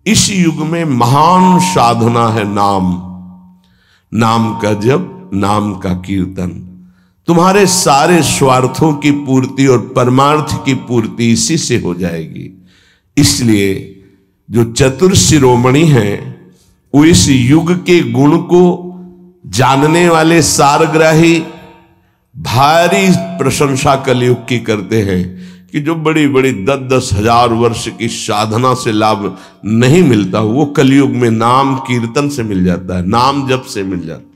इस युग में महान साधना है नाम, नाम का जप, नाम का कीर्तन। तुम्हारे सारे स्वार्थों की पूर्ति और परमार्थ की पूर्ति इसी से हो जाएगी। इसलिए जो चतुर शिरोमणि हैं वो इस युग के गुण को जानने वाले सारग्राही भारी प्रशंसा कलयुग की करते हैं कि जो बड़ी बड़ी 10-10 हजार वर्ष की साधना से लाभ नहीं मिलता, वो कलयुग में नाम कीर्तन से मिल जाता है, नाम जप से मिल जाता है।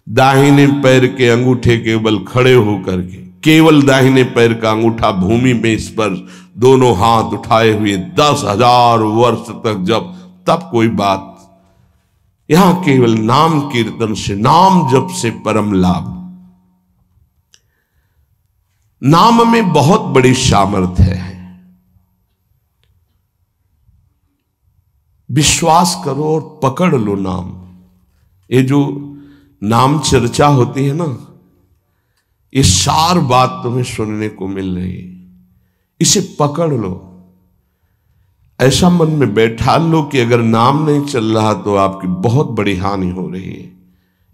दाहिने पैर के अंगूठे के बल खड़े होकर के, केवल दाहिने पैर का अंगूठा भूमि में स्पर्श, दोनों हाथ उठाए हुए 10,000 वर्ष तक जब, तब कोई बात। यहां केवल नाम कीर्तन से, नाम जप से परम लाभ। नाम में बहुत बड़ी सामर्थ्य है। विश्वास करो और पकड़ लो नाम। ये जो नाम चर्चा होती है ना, ये सार बात तुम्हें सुनने को मिल रही है, इसे पकड़ लो। ऐसा मन में बैठा लो कि अगर नाम नहीं चल रहा तो आपकी बहुत बड़ी हानि हो रही है।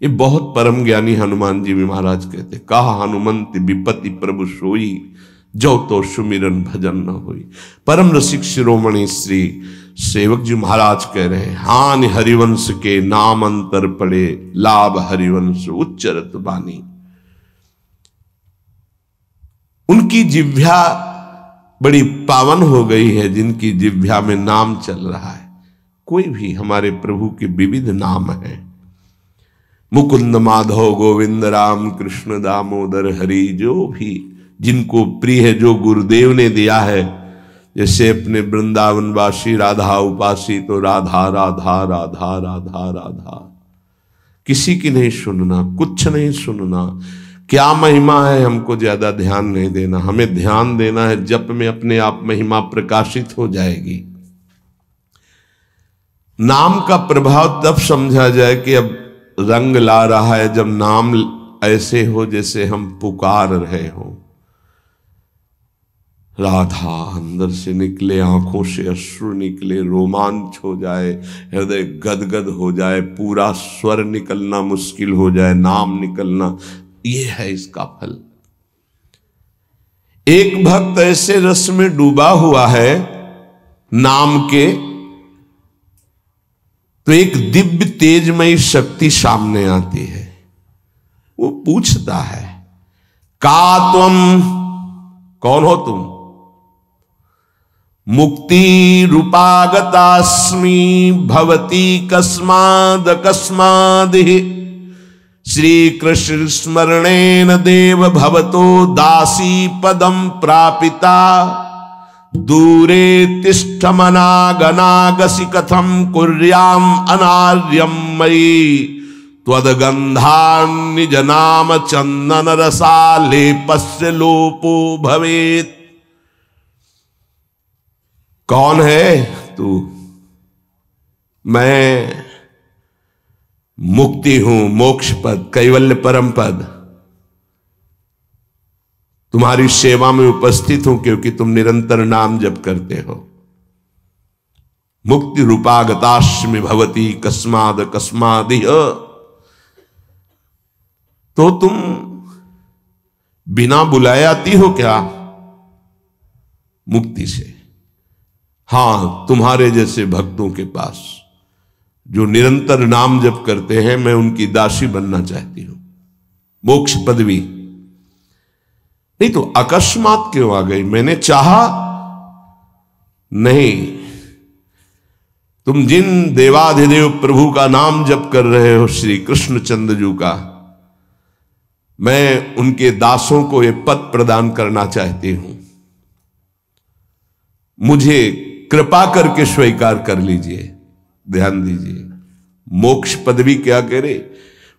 ये बहुत परम ज्ञानी हनुमान जी भी महाराज कहते, कहा हनुमंत विपत्ति प्रभु सोई, जो तो सुमिरन भजन न होई। परम रसिक शिरोमणि श्री सेवक जी महाराज कह रहे हैं, हानि हरिवंश के नाम अंतर पड़े, लाभ हरिवंश उच्चरत बानी। उनकी जिह्वा बड़ी पावन हो गई है जिनकी जिह्वा में नाम चल रहा है। कोई भी हमारे प्रभु के विविध नाम हैं, मुकुंद माधव गोविंद राम कृष्ण दामोदर हरि, जो भी जिनको प्रिय है, जो गुरुदेव ने दिया है। जैसे अपने वृंदावनवासी राधा उपासी, तो राधा राधा राधा राधा राधा, किसी की नहीं सुनना, कुछ नहीं सुनना। क्या महिमा है हमको ज्यादा ध्यान नहीं देना, हमें ध्यान देना है जप में अपने आप महिमा प्रकाशित हो जाएगी। नाम का प्रभाव तब समझा जाए कि अब रंग ला रहा है जब नाम ऐसे हो जैसे हम पुकार रहे हो। राधा अंदर से निकले, आंखों से अश्रु निकले, रोमांच हो जाए, हृदय गदगद हो जाए, पूरा स्वर निकलना मुश्किल हो जाए, नाम निकलना, ये है इसका फल। एक भक्त ऐसे रस में डूबा हुआ है नाम के, तो एक दिव्य तेजमयी शक्ति सामने आती है। वो पूछता है, का तुम, कौन हो तुम? मुक्ति रूपागतास्मि भवती कस्माद कस्मादिहि, श्री कृष्ण स्मरणेन देव भवतो दासी पदम प्रापिता, दूरे तिष्ठमनागनागसि कथम कुर्याम अनार्यम मयि, त्वदगंधान् निज नाम चंदन रसालेपस्य लोपो भवेत्। कौन है तू? मैं मुक्ति हूं, मोक्ष पद, कैवल्य परम पद। तुम्हारी सेवा में उपस्थित हूं क्योंकि तुम निरंतर नाम जप करते हो। मुक्ति रूपागतास्मि भवती कस्माद कस्मादिह, तो तुम बिना बुलाए आती हो क्या? मुक्ति से। हां, तुम्हारे जैसे भक्तों के पास जो निरंतर नाम जप करते हैं, मैं उनकी दासी बनना चाहती हूं, मोक्ष पदवी। नहीं तो अकस्मात क्यों आ गई? मैंने चाहा नहीं। तुम जिन देवाधिदेव प्रभु का नाम जप कर रहे हो, श्री कृष्ण चंद्र का, मैं उनके दासों को ये पद प्रदान करना चाहती हूं। मुझे कृपा करके स्वीकार कर लीजिए। ध्यान दीजिए, मोक्ष पदवी क्या करे?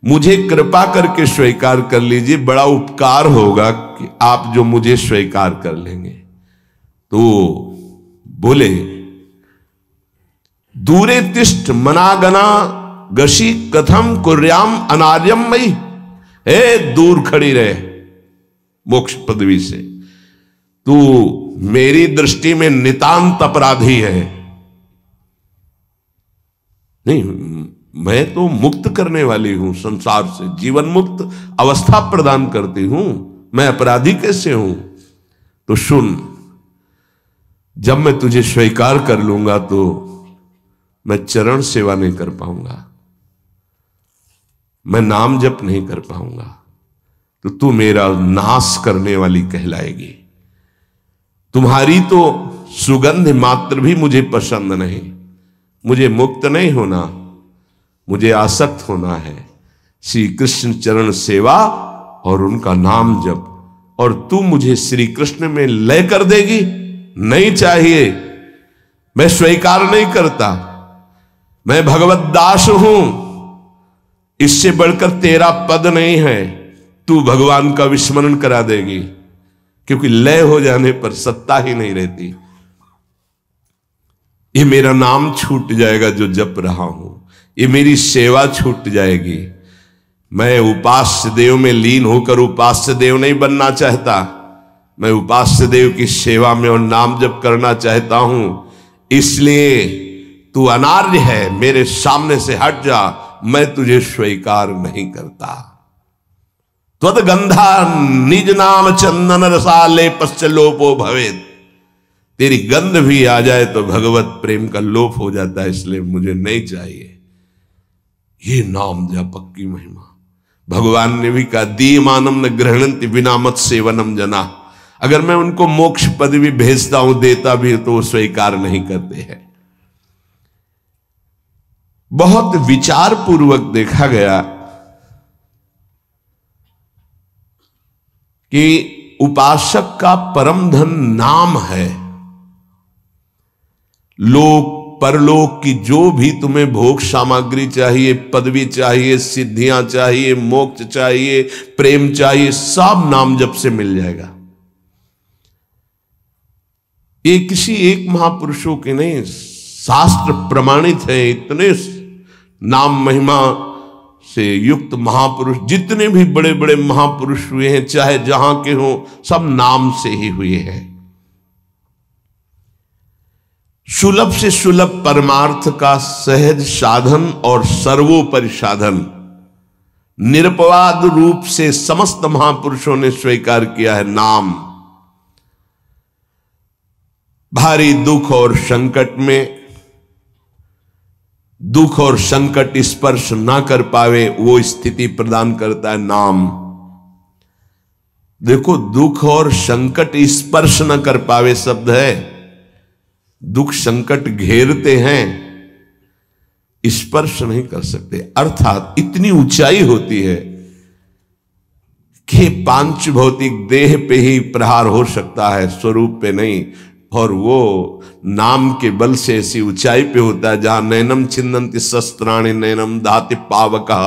मुझे कृपा करके स्वीकार कर लीजिए, बड़ा उपकार होगा कि आप जो मुझे स्वीकार कर लेंगे। तो बोले, दूरे तिष्ठ मनागना गशी कथम कुर्याम अनार्यम मयि, हे दूर खड़ी रहे मोक्ष पदवी से, तू मेरी दृष्टि में नितांत अपराधी है। नहीं, मैं तो मुक्त करने वाली हूं संसार से, जीवन मुक्त अवस्था प्रदान करती हूं। मैं अपराधी कैसे हूं? तो सुन, जब मैं तुझे स्वीकार कर लूंगा तो मैं चरण सेवा नहीं कर पाऊंगा, मैं नाम जप नहीं कर पाऊंगा, तो तू मेरा नाश करने वाली कहलाएगी। तुम्हारी तो सुगंध मात्र भी मुझे पसंद नहीं। मुझे मुक्त नहीं होना, मुझे आसक्त होना है श्री कृष्ण चरण सेवा और उनका नाम जप। और तू मुझे श्री कृष्ण में लय कर देगी? नहीं चाहिए, मैं स्वीकार नहीं करता। मैं भगवत दास हूं, इससे बढ़कर तेरा पद नहीं है। तू भगवान का विस्मरण करा देगी, क्योंकि लय हो जाने पर सत्ता ही नहीं रहती। ये मेरा नाम छूट जाएगा जो जप रहा हूं, ये मेरी सेवा छूट जाएगी। मैं उपास्य देव में लीन होकर उपास्य देव नहीं बनना चाहता, मैं उपास्य देव की सेवा में और नाम जप करना चाहता हूं। इसलिए तू अनार्य है, मेरे सामने से हट जा, मैं तुझे स्वीकार नहीं करता। त्वद्गंधा निज नाम चंदन रसाले पश्चलोपो भवेत। तेरी गंध भी आ जाए तो भगवत प्रेम का लोप हो जाता है, इसलिए मुझे नहीं चाहिए। ये नाम जपक की महिमा। भगवान ने भी कहा, दीयमानम न गृह्णन्ति विना मत सेवनम जना। अगर मैं उनको मोक्ष पदवी भेजता हूं, देता भी तो वो स्वीकार नहीं करते हैं। बहुत विचार पूर्वक देखा गया कि उपासक का परम धन नाम है। लोक परलोक की जो भी तुम्हें भोग सामग्री चाहिए, पदवी चाहिए, सिद्धियां चाहिए, मोक्ष चाहिए, प्रेम चाहिए, सब नाम जप से मिल जाएगा। ये किसी एक महापुरुषों के नहीं, शास्त्र प्रमाणित है। इतने नाम महिमा से युक्त महापुरुष, जितने भी बड़े बड़े महापुरुष हुए हैं, चाहे जहां के हों, सब नाम से ही हुए हैं। सुलभ से सुलभ परमार्थ का सहज साधन और सर्वोपरि साधन निरपवाद रूप से समस्त महापुरुषों ने स्वीकार किया है नाम। भारी दुख और संकट में, दुख और संकट स्पर्श ना कर पावे, वो स्थिति प्रदान करता है नाम। देखो, दुख और संकट स्पर्श न कर पावे शब्द है। दुख संकट घेरते हैं, स्पर्श नहीं कर सकते। अर्थात इतनी ऊंचाई होती है कि पांच भौतिक देह पे ही प्रहार हो सकता है, स्वरूप पे नहीं। और वो नाम के बल से ऐसी ऊंचाई पे होता है जहां नैनम छिन्नन्ति शस्त्राणि नैनम दाति पावकः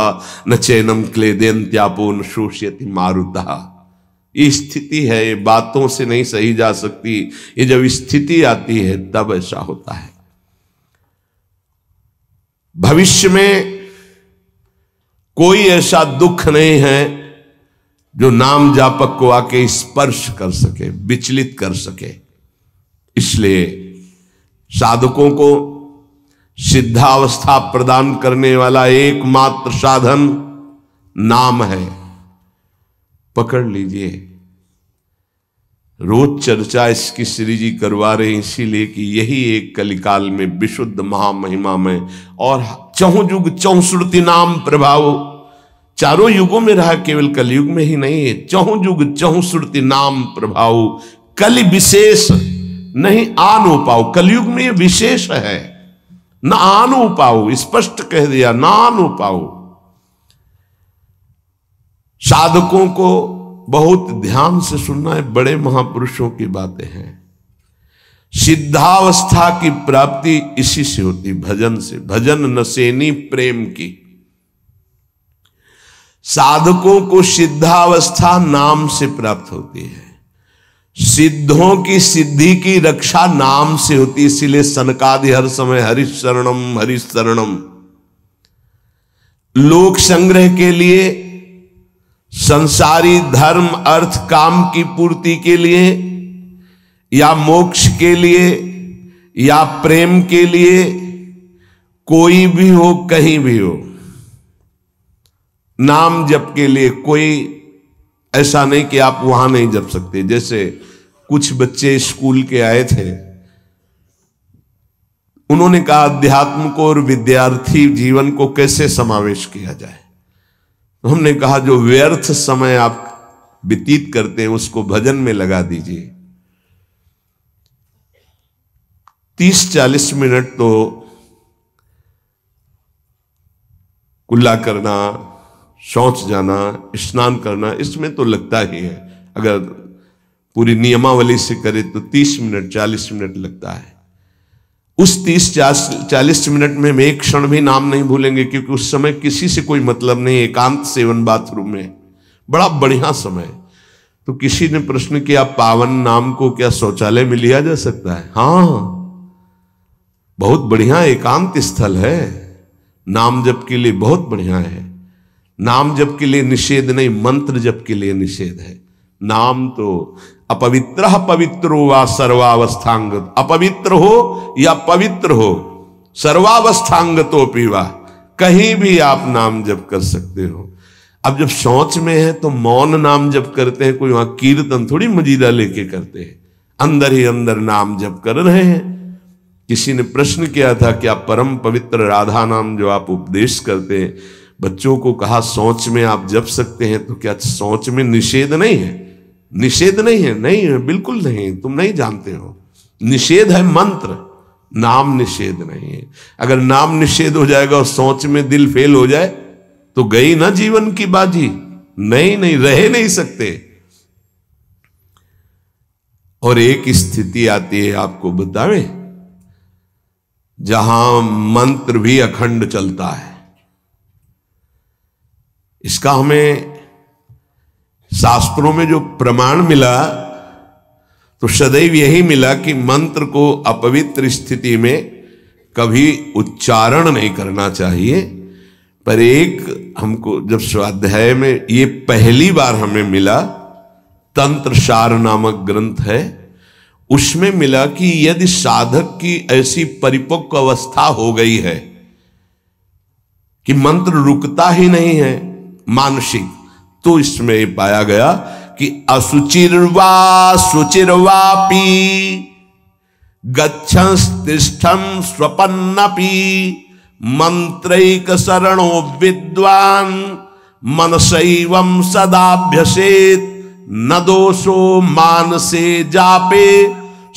न चैनम क्लेदयन्त्यापो न शोष्यति मारुतः। ये स्थिति है, ये बातों से नहीं सही जा सकती। ये जब स्थिति आती है तब ऐसा होता है। भविष्य में कोई ऐसा दुख नहीं है जो नाम जापक को आके स्पर्श कर सके, विचलित कर सके। इसलिए साधकों को सिद्धावस्था प्रदान करने वाला एकमात्र साधन नाम है। पकड़ लीजिए। रोज चर्चा इसकी श्री जी करवा रहे हैं, इसीलिए कि यही एक कलिकाल में विशुद्ध महामहिमा में और चहुं युग चहुश्रुति नाम प्रभाव, चारों युगों में रहा, केवल कलयुग में ही नहीं है। चहुं युग चहुश्रुति नाम प्रभाव, कलि विशेष नहीं आनो पाओ। कलयुग में ये विशेष है, न आनो पाओ, स्पष्ट कह दिया, ना आनो पाओ। साधकों को बहुत ध्यान से सुनना है, बड़े महापुरुषों की बातें हैं। सिद्धावस्था की प्राप्ति इसी से होती, भजन से। भजन नसेनी प्रेम की। साधकों को सिद्धावस्था नाम से प्राप्त होती है। सिद्धों की सिद्धि की रक्षा नाम से होती, इसीलिए सनकादि हर समय हरिशरणम हरिशरणम। लोक संग्रह के लिए, संसारी धर्म अर्थ काम की पूर्ति के लिए, या मोक्ष के लिए, या प्रेम के लिए कोई भी हो, कहीं भी हो, नाम जप के लिए कोई ऐसा नहीं कि आप वहां नहीं जप सकते। जैसे कुछ बच्चे स्कूल के आए थे, उन्होंने कहा अध्यात्म को और विद्यार्थी जीवन को कैसे समावेश किया जाए। तो हमने कहा जो व्यर्थ समय आप व्यतीत करते हैं उसको भजन में लगा दीजिए। 30-40 मिनट तो कुल्ला करना, शौच जाना, स्नान करना, इसमें तो लगता ही है। अगर पूरी नियमावली से करे तो 30 मिनट 40 मिनट लगता है। उस 30-40 मिनट में हम एक क्षण भी नाम नहीं भूलेंगे, क्योंकि उस समय किसी से कोई मतलब नहीं, एकांत सेवन बाथरूम में, बड़ा बढ़िया समय। तो किसी ने प्रश्न किया पावन नाम को क्या शौचालय में लिया जा सकता है? हाँ, बहुत बढ़िया एकांत स्थल है, नाम जप के लिए बहुत बढ़िया है। नाम जप के लिए निषेध नहीं, मंत्र जप के लिए निषेध है। नाम तो अपवित्र पवित्रो वा सर्वावस्थांगत, अपवित्र हो या पवित्र हो, सर्वावस्थांगतो पीवा, कहीं भी आप नाम जप कर सकते हो। अब जब शौच में है तो मौन नाम जप करते हैं, कोई वहां कीर्तन थोड़ी मजीरा लेके करते हैं, अंदर ही अंदर नाम जप कर रहे हैं। किसी ने प्रश्न किया था कि आप परम पवित्र राधा नाम जो आप उपदेश करते हैं, बच्चों को कहा शौच में आप जप सकते हैं, तो क्या शौच में निषेध नहीं है? निषेध नहीं है, नहीं है, बिल्कुल नहीं, तुम नहीं जानते हो। निषेध है मंत्र, नाम निषेध नहीं है। अगर नाम निषेध हो जाएगा और शौच में दिल फेल हो जाए तो गई ना जीवन की बाजी, नहीं रह नहीं सकते। और एक स्थिति आती है, आपको बतावे, जहां मंत्र भी अखंड चलता है। इसका हमें शास्त्रों में जो प्रमाण मिला तो सदैव यही मिला कि मंत्र को अपवित्र स्थिति में कभी उच्चारण नहीं करना चाहिए। पर एक हमको जब स्वाध्याय में ये पहली बार हमें मिला, तंत्र सार नामक ग्रंथ है, उसमें मिला कि यदि साधक की ऐसी परिपक्व अवस्था हो गई है कि मंत्र रुकता ही नहीं है मानसिक, तो इसमें पाया गया कि असुचिर्वा शुचिर्वापि गच्छंस्तिष्ठं स्वपन्नपि मंत्रैक शरणो विद्वान् मनसैवं सदाभ्यसेत् न दोषो मानसे जापे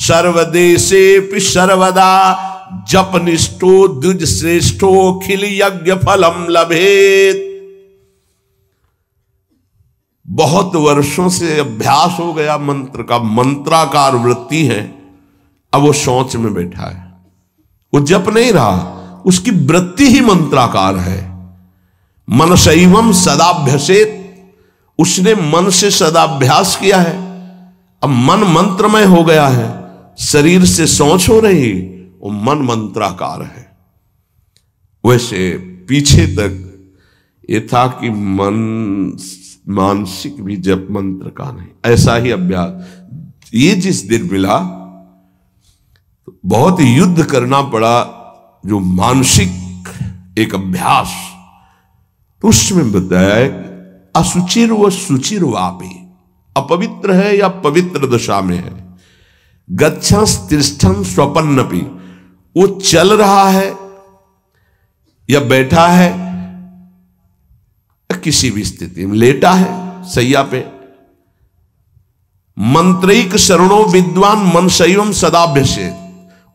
सर्वदेशेपि सर्वदा जपनिष्ठो द्विज श्रेष्ठो खिल यज्ञ फलम लभेत। बहुत वर्षों से अभ्यास हो गया मंत्र का, मंत्राकार वृत्ति है, अब वो शौच में बैठा है, वो जप नहीं रहा, उसकी वृत्ति ही मंत्राकार है। मनसैवं सदाभ्यसेत, उसने मन से सदाभ्यास किया है, अब मन मंत्रमय हो गया है, शरीर से शौच हो रही, वो मन मंत्राकार है। वैसे पीछे तक ये था कि मन मानसिक भी जप मंत्र का नहीं, ऐसा ही अभ्यास। ये जिस दिन मिला तो बहुत युद्ध करना पड़ा, जो मानसिक एक अभ्यास, तो उसमें बताया असुचिर व सुचिर वापी, अपवित्र है या पवित्र दशा में है, गच्छंस्तिष्ठं स्वपन्नपि, वो चल रहा है या बैठा है, किसी भी स्थिति में लेटा है सैया पे, मंत्रैक शरणो विद्वान मनसैवं सदाभ्यसेत्,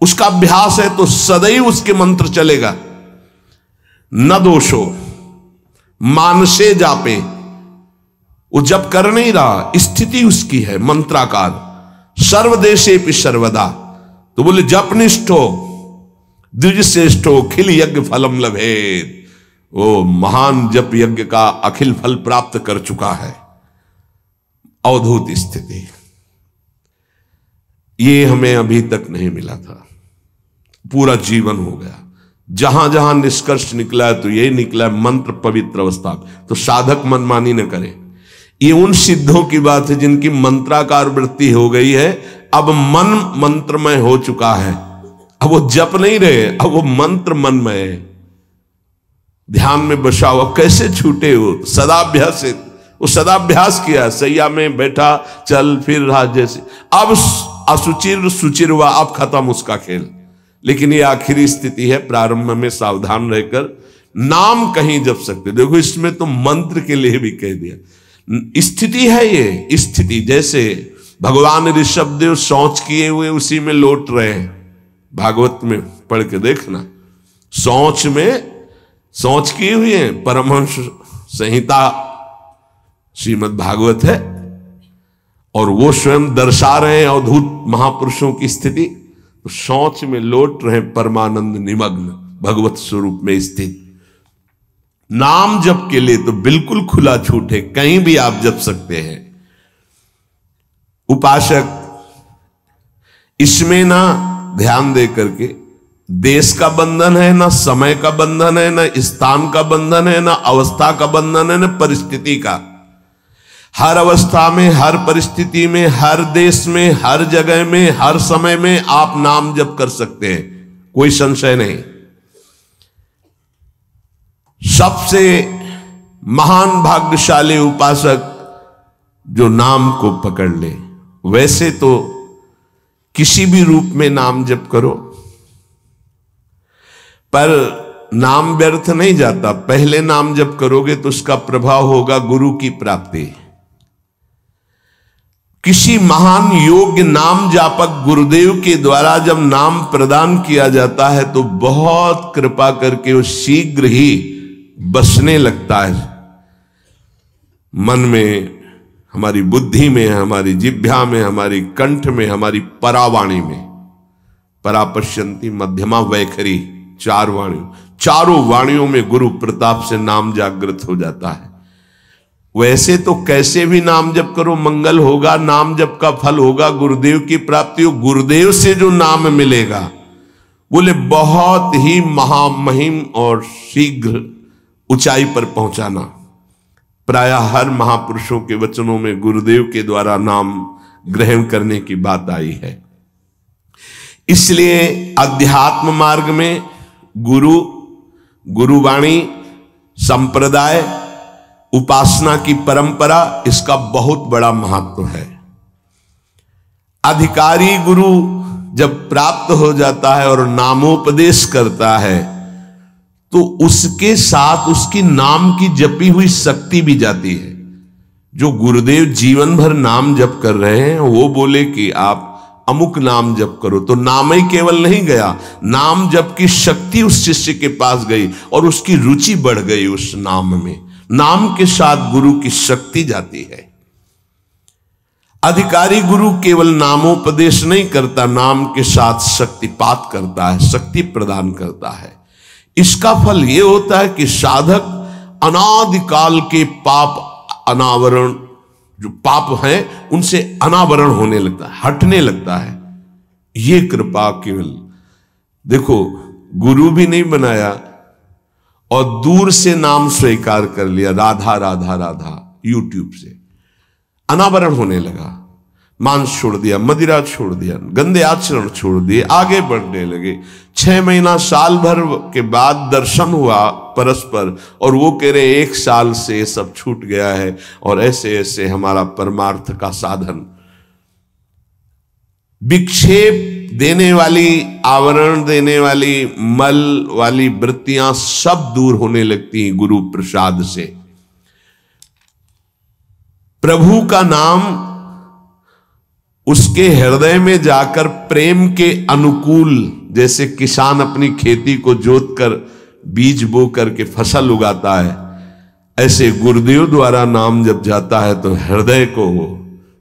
उसका अभ्यास है तो सदैव उसके मंत्र चलेगा। न दोषो मानसे जापे, वो जब कर नहीं रहा, स्थिति उसकी है मंत्राकार, सर्वदेशेपि सर्वदा, तो बोले जपनिष्ठो द्विज श्रेष्ठो खिल यज्ञ फलम लभेत, वो महान जप यज्ञ का अखिल फल प्राप्त कर चुका है। अवधूत स्थिति, ये हमें अभी तक नहीं मिला था, पूरा जीवन हो गया। जहां जहां निष्कर्ष निकला है तो यही निकला है, मंत्र पवित्र अवस्था। तो साधक मनमानी न करे, ये उन सिद्धों की बात है जिनकी मंत्राकार वृत्ति हो गई है, अब मन मंत्रमय हो चुका है, अब वो जप नहीं रहे, अब वो मंत्र मन में है, ध्यान में बसा हुआ। कैसे छूटे वो? सदाभ्यास से, वो सदाभ्यास किया, सैया में बैठा, चल फिर रहा जैसे। अब असुचिर सुचिर हुआ, अब खत्म उसका खेल। लेकिन ये आखिरी स्थिति है, प्रारंभ में सावधान रहकर नाम कहीं जप सकते। देखो इसमें तो मंत्र के लिए भी कह दिया, स्थिति है ये स्थिति। जैसे भगवान ऋषभदेव शौच किए हुए उसी में लौट रहे हैं, भागवत में पढ़ के देखना, शौच में शौच किए हुए हैं। परमहंस संहिता श्रीमद् भागवत है, और वो स्वयं दर्शा रहे हैं अवधूत महापुरुषों की स्थिति। तो शौच में लौट रहे परमानंद निमग्न, भगवत स्वरूप में स्थित। नाम जप के लिए तो बिल्कुल खुला छूट है, कहीं भी आप जप सकते हैं। उपासक इसमें ना ध्यान दे करके, देश का बंधन है, ना समय का बंधन है, ना स्थान का बंधन है, ना अवस्था का बंधन है, ना परिस्थिति का। हर अवस्था में, हर परिस्थिति में, हर देश में, हर जगह में, हर समय में आप नाम जप कर सकते हैं, कोई संशय नहीं। सबसे महान भाग्यशाली उपासक जो नाम को पकड़ ले। वैसे तो किसी भी रूप में नाम जप करो, पर नाम व्यर्थ नहीं जाता। पहले नाम जप करोगे तो उसका प्रभाव होगा गुरु की प्राप्ति। किसी महान योग्य नाम जापक गुरुदेव के द्वारा जब नाम प्रदान किया जाता है तो बहुत कृपा करके वो शीघ्र ही बसने लगता है मन में, हमारी बुद्धि में, हमारी जिह्वा में, हमारी कंठ में, हमारी परावाणी में। परापश्यंती मध्यमा वैखरी, चार वाणियों, चारों वाणियों में गुरु प्रताप से नाम जागृत हो जाता है। वैसे तो कैसे भी नाम जप करो मंगल होगा, नाम जप का फल होगा, गुरुदेव की प्राप्ति हो। गुरुदेव से जो नाम मिलेगा बोले बहुत ही महामहिम और शीघ्र ऊंचाई पर पहुंचाना। प्रायः हर महापुरुषों के वचनों में गुरुदेव के द्वारा नाम ग्रहण करने की बात आई है। इसलिए अध्यात्म मार्ग में गुरु, गुरुवाणी, संप्रदाय, उपासना की परंपरा, इसका बहुत बड़ा महत्व है। अधिकारी गुरु जब प्राप्त हो जाता है और नामोपदेश करता है तो उसके साथ उसकी नाम की जपी हुई शक्ति भी जाती है। जो गुरुदेव जीवन भर नाम जप कर रहे हैं वो बोले कि आप अमुक नाम जप करो, तो नाम ही केवल नहीं गया, नाम जप की शक्ति उस शिष्य के पास गई और उसकी रुचि बढ़ गई उस नाम में। नाम के साथ गुरु की शक्ति जाती है। अधिकारी गुरु केवल नामोपदेश नहीं करता, नाम के साथ शक्तिपात करता है, शक्ति प्रदान करता है। इसका फल यह होता है कि साधक अनादिकाल के पाप अनावरण, जो पाप हैं उनसे अनावरण होने लगता है, हटने लगता है। ये कृपा केवल देखो, गुरु भी नहीं बनाया और दूर से नाम स्वीकार कर लिया, राधा राधा राधा, यूट्यूब से अनावरण होने लगा। मांस छोड़ दिया, मदिरा छोड़ दिया, गंदे आचरण छोड़ दिए, आगे बढ़ने लगे। 6 महीना साल भर के बाद दर्शन हुआ परस्पर और वो कह रहे 1 साल से ये सब छूट गया है और ऐसे ऐसे हमारा परमार्थ का साधन। विक्षेप देने वाली, आवरण देने वाली, मल वाली वृत्तियां सब दूर होने लगती हैं गुरु प्रसाद से। प्रभु का नाम उसके हृदय में जाकर प्रेम के अनुकूल, जैसे किसान अपनी खेती को जोत कर बीज बो करके फसल उगाता है, ऐसे गुरुदेव द्वारा नाम जब जाता है तो हृदय को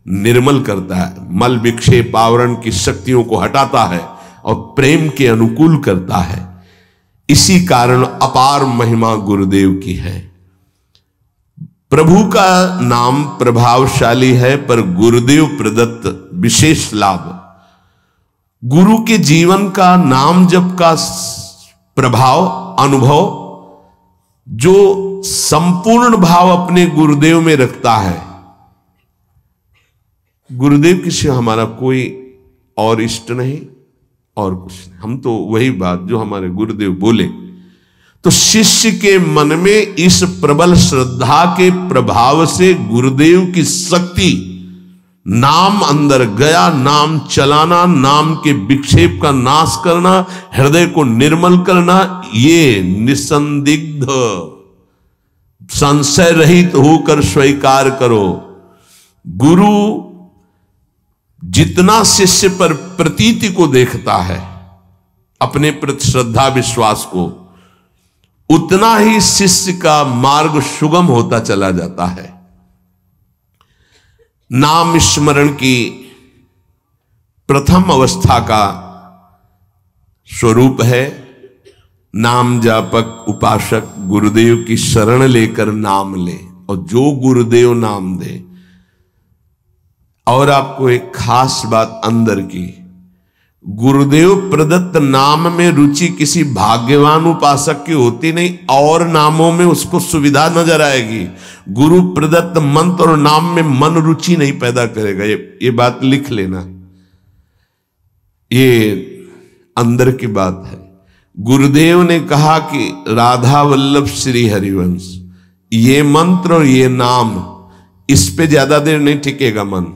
निर्मल करता है, मल विक्षेप आवरण की शक्तियों को हटाता है और प्रेम के अनुकूल करता है। इसी कारण अपार महिमा गुरुदेव की है। प्रभु का नाम प्रभावशाली है, पर गुरुदेव प्रदत्त विशेष लाभ। गुरु के जीवन का नाम जप का प्रभाव, अनुभव, जो संपूर्ण भाव अपने गुरुदेव में रखता है। गुरुदेव के सिवा हमारा कोई और इष्ट नहीं, और कुछ नहीं। हम तो वही बात जो हमारे गुरुदेव बोले। तो शिष्य के मन में इस प्रबल श्रद्धा के प्रभाव से गुरुदेव की शक्ति, नाम अंदर गया, नाम चलाना, नाम के विक्षेप का नाश करना, हृदय को निर्मल करना, ये निसंदिग्ध संशय रहित होकर स्वीकार करो। गुरु जितना शिष्य पर प्रतीति को देखता है, अपने प्रति श्रद्धा विश्वास को, उतना ही शिष्य का मार्ग सुगम होता चला जाता है। नाम स्मरण की प्रथम अवस्था का स्वरूप है नाम जापक उपासक गुरुदेव की शरण लेकर नाम ले, और जो गुरुदेव नाम दे। और आपको एक खास बात अंदर की, गुरुदेव प्रदत्त नाम में रुचि किसी भाग्यवान उपासक की होती नहीं, और नामों में उसको सुविधा नजर आएगी। गुरु प्रदत्त मंत्र और नाम में मन रुचि नहीं पैदा करेगा। ये बात लिख लेना, ये अंदर की बात है। गुरुदेव ने कहा कि राधा वल्लभ श्री हरिवंश, ये मंत्र और ये नाम, इस पे ज्यादा देर नहीं टिकेगा मन,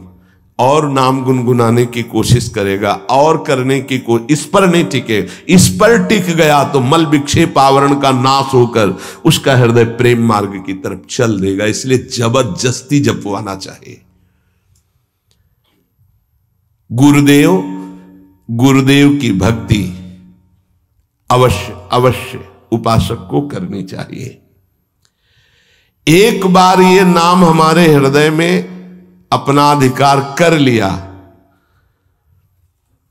और नाम गुनगुनाने की कोशिश करेगा, और करने की इस पर नहीं टिके। इस पर टिक गया तो मल विक्षेप आवरण का नाश होकर उसका हृदय प्रेम मार्ग की तरफ चल देगा। इसलिए जबरदस्ती जपवाना चाहिए। गुरुदेव की भक्ति अवश्य उपासक को करनी चाहिए। एक बार ये नाम हमारे हृदय में अपना अधिकार कर लिया,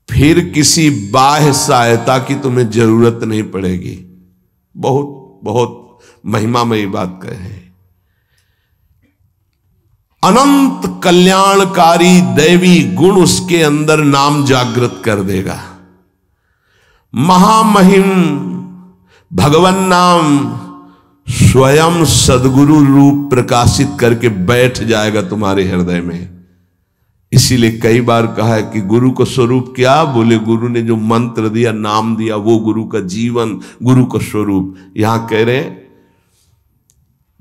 फिर किसी बाह्य सहायता की तुम्हें जरूरत नहीं पड़ेगी। बहुत बहुत महिमामयी बात कहे। अनंत कल्याणकारी दैवी गुण उसके अंदर नाम जागृत कर देगा। महामहिम भगवान नाम स्वयं सदगुरु रूप प्रकाशित करके बैठ जाएगा तुम्हारे हृदय में। इसीलिए कई बार कहा है कि गुरु का स्वरूप क्या? बोले गुरु ने जो मंत्र दिया, नाम दिया, वो गुरु का जीवन, गुरु का स्वरूप। यहां कह रहे हैं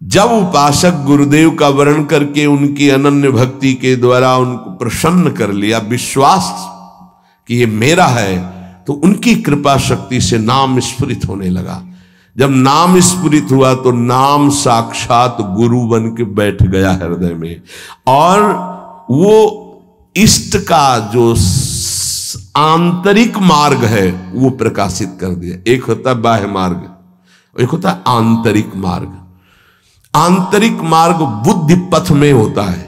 जब उपासक गुरुदेव का वर्ण करके उनकी अनन्य भक्ति के द्वारा उनको प्रसन्न कर लिया, विश्वास कि ये मेरा है, तो उनकी कृपा शक्ति से नाम स्फुरित होने लगा। जब नाम स्फुरित हुआ तो नाम साक्षात गुरु बन के बैठ गया हृदय में, और वो इष्ट का जो आंतरिक मार्ग है वो प्रकाशित कर दिया। एक होता है बाह्य मार्ग, एक होता है आंतरिक मार्ग। आंतरिक मार्ग बुद्धि पथ में होता है,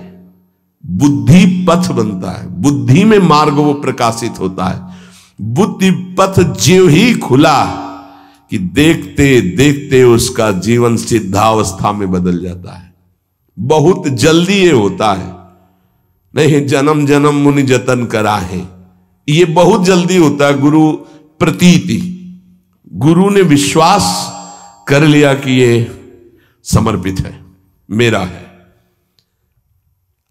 बुद्धि पथ बनता है, बुद्धि में मार्ग वो प्रकाशित होता है। बुद्धि पथ ज्यों ही खुला कि देखते देखते उसका जीवन सिद्धावस्था में बदल जाता है। बहुत जल्दी ये होता है, नहीं जन्म जन्म मुनि जतन करा है, ये बहुत जल्दी होता है। गुरु प्रतीति, गुरु ने विश्वास कर लिया कि ये समर्पित है, मेरा है।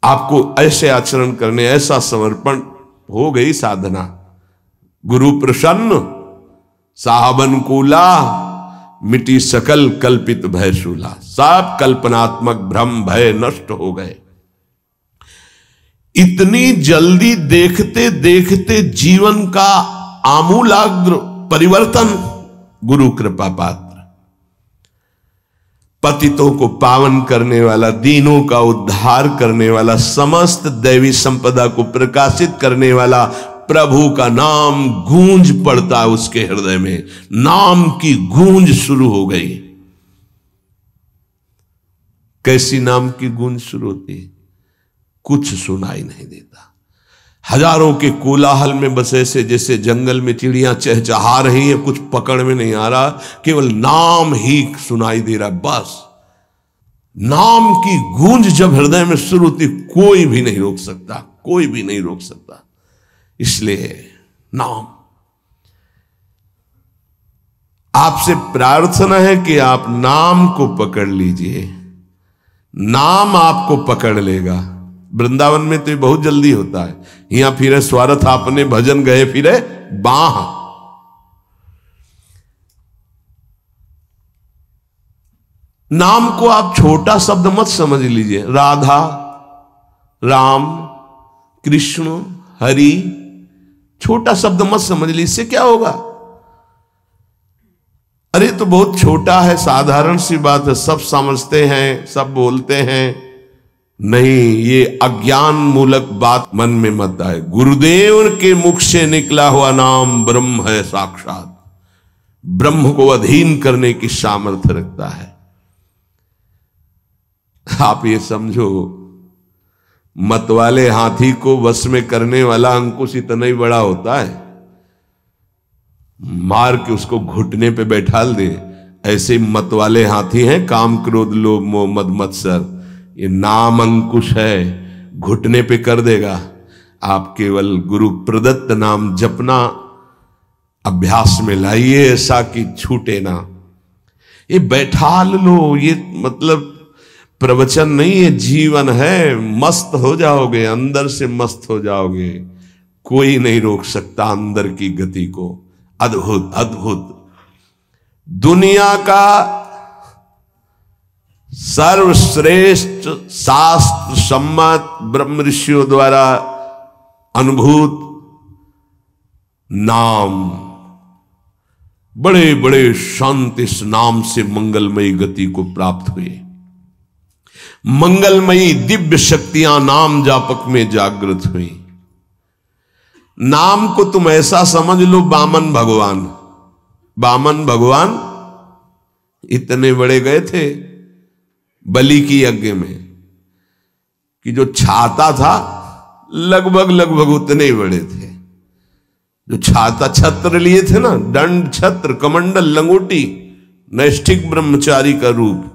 आपको ऐसे आचरण करने, ऐसा समर्पण, हो गई साधना। गुरु प्रसन्न साहब अनुकूला, मिटी सकल कल्पित भय शूला। सब कल्पनात्मक भ्रम भय नष्ट हो गए। इतनी जल्दी देखते देखते जीवन का आमूलाग्र परिवर्तन गुरु कृपा पात्र, पतितों को पावन करने वाला, दीनों का उद्धार करने वाला, समस्त दैवी संपदा को प्रकाशित करने वाला प्रभु का नाम गूंज पड़ता है उसके हृदय में। नाम की गूंज शुरू हो गई। कैसी नाम की गूंज शुरू होती है? कुछ सुनाई नहीं देता। हजारों के कोलाहल में बस ऐसे जैसे जंगल में चिड़ियां चहचहा रही हैं, कुछ पकड़ में नहीं आ रहा, केवल नाम ही सुनाई दे रहा है। बस नाम की गूंज जब हृदय में शुरू होती, कोई भी नहीं रोक सकता, कोई भी नहीं रोक सकता। इसलिए नाम, आपसे प्रार्थना है कि आप नाम को पकड़ लीजिए, नाम आपको पकड़ लेगा। वृंदावन में तो ये बहुत जल्दी होता है। यहां फिरे स्वार्थ आपने भजन गए फिरे बाह। नाम को आप छोटा शब्द मत समझ लीजिए। राधा, राम, कृष्ण, हरि, छोटा शब्द मत समझ लीजिए। इससे क्या होगा? अरे तो बहुत छोटा है, साधारण सी बात है, सब समझते हैं, सब बोलते हैं। नहीं, ये अज्ञान मूलक बात मन में मत आए। गुरुदेव के मुख से निकला हुआ नाम ब्रह्म है साक्षात। ब्रह्म को अधीन करने की सामर्थ्य रखता है। आप ये समझो, मतवाले हाथी को वश में करने वाला अंकुश इतना ही बड़ा होता है, मार के उसको घुटने पे बैठाल दे। ऐसे मतवाले हाथी हैं काम, क्रोध, लोभ, मोह, मद, मत्सर। ये नाम अंकुश है, घुटने पे कर देगा। आप केवल गुरु प्रदत्त नाम जपना अभ्यास में लाइए, ऐसा कि छूटे ना। ये बैठाल लो, ये मतलब प्रवचन नहीं है, जीवन है। मस्त हो जाओगे, अंदर से मस्त हो जाओगे। कोई नहीं रोक सकता अंदर की गति को। अद्भुत अद्भुत। दुनिया का सर्वश्रेष्ठ शास्त्र सम्मत ब्रह्म ऋषियों द्वारा अनुभूत नाम, बड़े बड़े संत इस नाम से मंगलमयी गति को प्राप्त हुए। मंगलमयी दिव्य शक्तियां नाम जापक में जागृत हुई। नाम को तुम ऐसा समझ लो, वामन भगवान। वामन भगवान इतने बड़े गए थे बलि की यज्ञ में कि जो छाता था लगभग लगभग उतने ही बड़े थे। जो छाता, छत्र लिए थे ना, दंड, छत्र, कमंडल, लंगोटी, नैष्ठिक ब्रह्मचारी का रूप,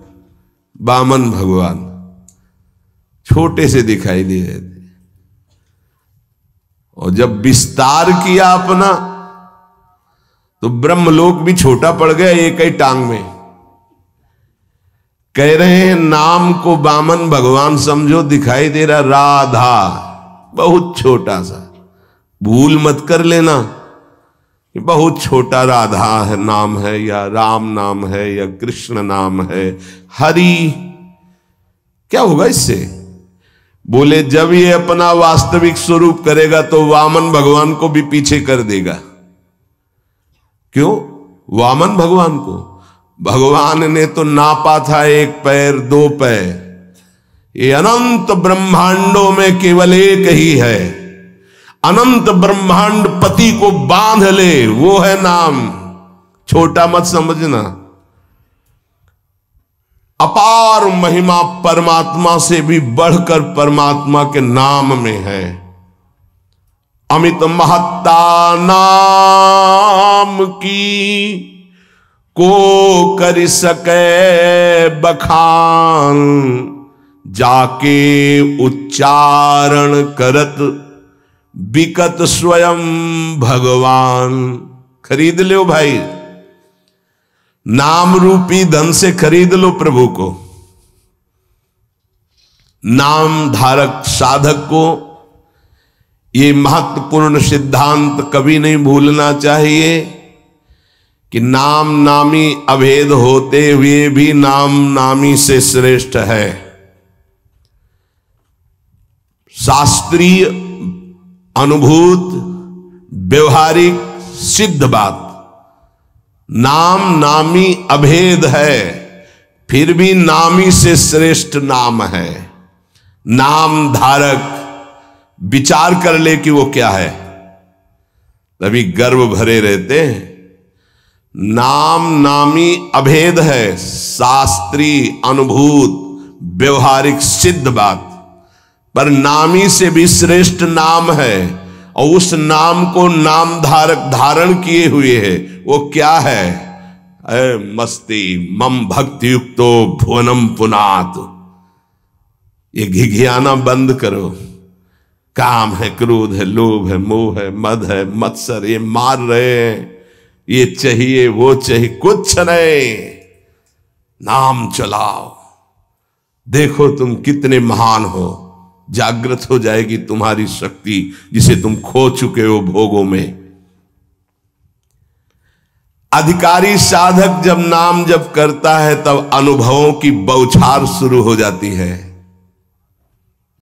वामन भगवान छोटे से दिखाई दे रहे थे। और जब विस्तार किया अपना तो ब्रह्मलोक भी छोटा पड़ गया एक ही टांग में। कह रहे हैं नाम को वामन भगवान समझो, दिखाई दे रहा राधा, बहुत छोटा सा। भूल मत कर लेना कि बहुत छोटा राधा है नाम है, या राम नाम है, या कृष्ण नाम है, हरि। क्या होगा इससे? बोले जब ये अपना वास्तविक स्वरूप करेगा तो वामन भगवान को भी पीछे कर देगा। क्यों? वामन भगवान को भगवान ने तो नापा था 1 पैर 2 पैर। ये अनंत ब्रह्मांडों में केवल एक ही है। अनंत ब्रह्मांड पति को बांध ले, वो है नाम। छोटा मत समझना। अपार महिमा परमात्मा से भी बढ़कर परमात्मा के नाम में है। अमित महत्ता नाम की को कर सके बखान, जाके उच्चारण करत बिकत स्वयं भगवान। खरीद लो भाई, नाम रूपी धन से खरीद लो प्रभु को। नाम धारक साधक को ये महत्वपूर्ण सिद्धांत कभी नहीं भूलना चाहिए कि नाम नामी अभेद होते हुए भी नाम नामी से श्रेष्ठ है। शास्त्रीय, अनुभूत, व्यवहारिक, सिद्ध बात, नाम नामी अभेद है, फिर भी नामी से श्रेष्ठ नाम है। नाम धारक विचार कर ले कि वो क्या है, तभी गर्व भरे रहते हैं। नाम नामी अभेद है, शास्त्रीय, अनुभूत, व्यवहारिक, सिद्ध बात, पर नामी से भी श्रेष्ठ नाम है। और उस नाम को नाम धारक धारण किए हुए है, वो क्या है? मस्ती मम भक्ति युक्तो भुवनम पुनात। ये घिघियाना बंद करो। काम है, क्रोध है, लोभ है, मोह है, मद है, मत्सर, ये मार रहे हैं, ये चाहिए वो चाहिए, कुछ नहीं। नाम चलाओ, देखो तुम कितने महान हो। जागृत हो जाएगी तुम्हारी शक्ति जिसे तुम खो चुके हो भोगों में। अधिकारी साधक जब नाम जप करता है तब अनुभवों की बौछार शुरू हो जाती है।